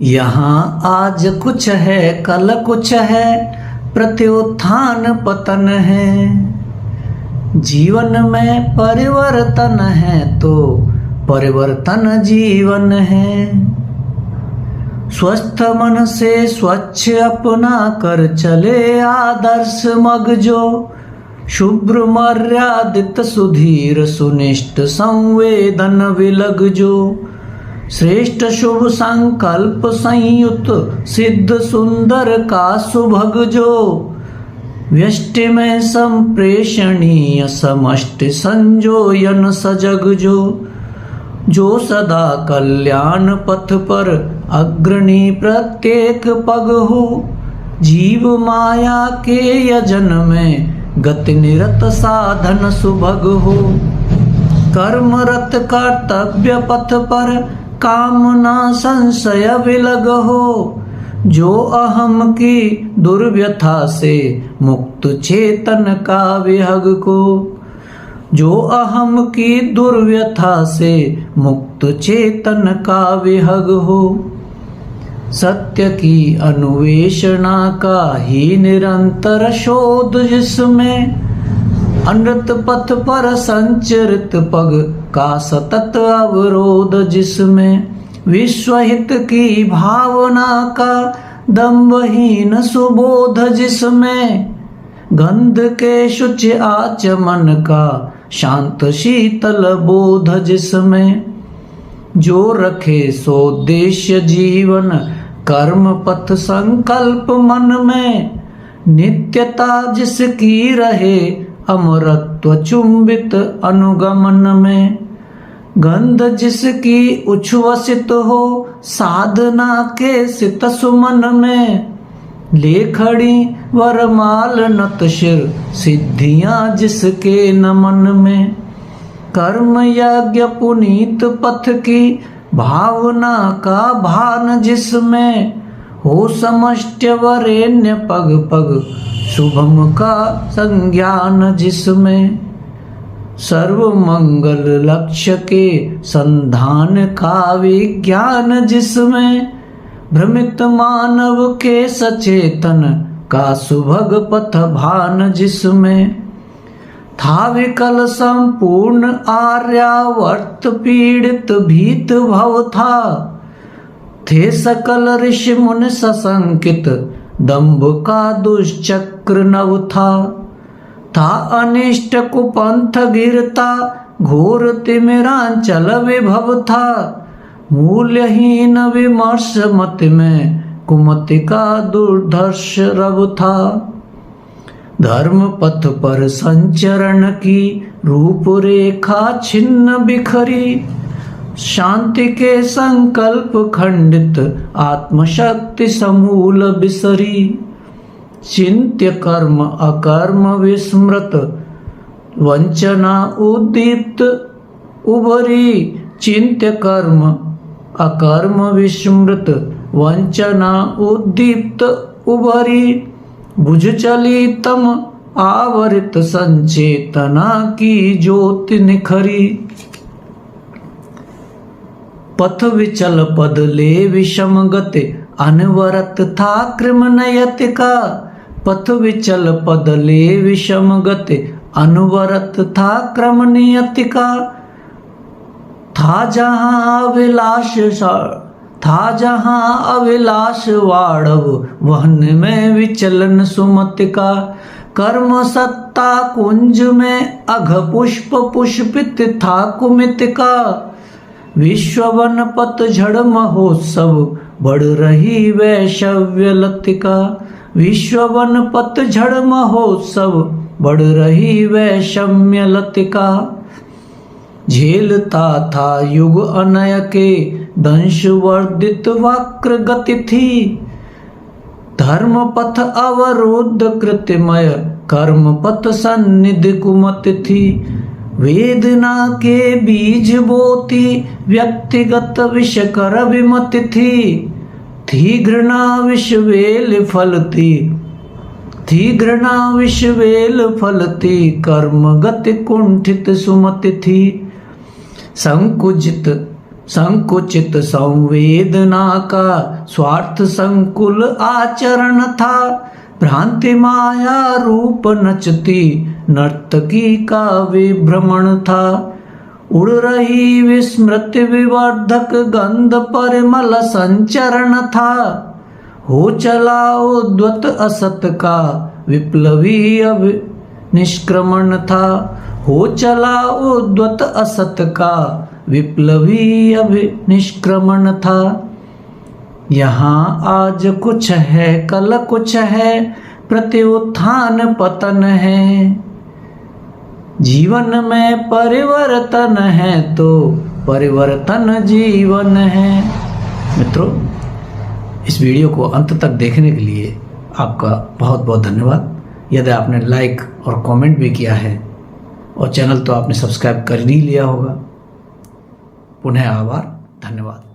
यहाँ आज कुछ है कल कुछ है, प्रत्युत्थान पतन है। जीवन में परिवर्तन है तो परिवर्तन जीवन है। स्वस्थ मन से स्वच्छ अपना कर चले आदर्श मग जो, शुभ्र मर्यादित सुधीर सुनिष्ठ संवेदन विलग जो। श्रेष्ठ शुभ संकल्प संयुक्त सिद्ध सुंदर का सुभग जो, व्यष्टि में संप्रेषणीय समष्टि संजोयन सजग जो सदा कल्याण पथ पर अग्रणी प्रत्येक पग हो। जीव माया के यजन में गति निरत साधन सुभग हो। कर्मरत कर्तव्य पथ पर कामना संशय विलग हो। जो अहम की दुर्व्यथा से मुक्त चेतन का विहग को, जो अहम की दुर्व्यथा से मुक्त चेतन का विहग हो। सत्य की अन्वेषणा का ही निरंतर शोध जिसमें, अनृत पथ पर संचरित पग का सतत अवरोध जिसमें। विश्वहित की भावना का दम्भहीन सुबोध जिसमें, गंध के शुच आचमन का शांत शीतल बोध जिसमें। जो रखे सोद्देश्य जीवन कर्म पथ संकल्प मन में, नित्यता जिसकी रहे अमरत्व चुंबित अनुगमन में। गंध जिसकी उच्छ्वसित हो साधना के सित सुमन में, लेखड़ी वरमाल नत शिर सिद्धियां जिसके नमन में। कर्म यज्ञ पुनीत पथ की भावना का भान जिसमें, हो समष्ट्य वरेण्य पग पग शुभम का संज्ञान जिसमें। सर्व मंगल लक्ष्य के संधान का विज्ञान जिसमें, भ्रमित मानव के सचेतन का सुभग पथ भान जिसमें। था विकल संपूर्ण आर्यावर्त पीड़ित भीत भव था, थे सकल ऋषि मुनि सशंकित दंभ का दुष्चक्र नव था अनिष्ट कुपंथ गिरता घोर तिमिरांचल विभव था। मूल्यहीन विमर्श मत में कुमति का दुर्धर्ष रव था। धर्म पथ पर संचरण की रूपरेखा छिन्न बिखरी, शांति के संकल्प खंडित आत्मशक्ति समूल बिसरी। चिंत्य कर्म अकर्म विस्मृत वंचना उद्दीप्त उभरी। चिंत्य कर्म अकर्म विस्मृत वंचना उद्दीप्त उभरी। बुझ चली तम आवरित संचेतना की ज्योति निखरी। पथ विचल पद ले विषम गति अनवरत था कृमनयति का। पथ विचल पद ले विषम गति अनवरत था क्रम नियति का। था जहाँ अविलाश वाड़व वहन में विचलन सुमति का। कर्म सत्ता कुंज में अघ पुष्प पुष्पित था कुमित का। विश्व वन पतझड़ महोत्सव बढ़ रही वैश्य लतिका। विश्व वन पतझड़ महोत्सव बढ़ रही वैषम्य लतिका। झेलता था युग अनय के दंश वर्धित वक्र गति थी। धर्म पथ अवरुद्ध कृतिमय कर्म पथ सन्निधि कुमति थी। वेदना के बीज बोती व्यक्तिगत विषकर विमति थी घृणा विषवेल फलती। थी घृणा विषवेल फलती कर्म गति कुंठित सुमति थी। संकुचित संकुचित संवेदना का स्वार्थ संकुल आचरण था। भ्रांति माया रूप नचती नर्तकी का विभ्रमण था। उड़ रही विस्मृति विवर्धक गंध परिमल संचरण था। हो चला उद्वत असत का विप्लवी निष्क्रमण था। हो चला उद्वत असत का विप्लवी निष्क्रमण था। यहाँ आज कुछ है कल कुछ है, प्रत्युत्थान पतन है। जीवन में परिवर्तन है तो परिवर्तन जीवन है। मित्रों, इस वीडियो को अंत तक देखने के लिए आपका बहुत बहुत धन्यवाद। यदि आपने लाइक और कमेंट भी किया है और चैनल तो आपने सब्सक्राइब कर ही लिया होगा, पुनः आभार, धन्यवाद।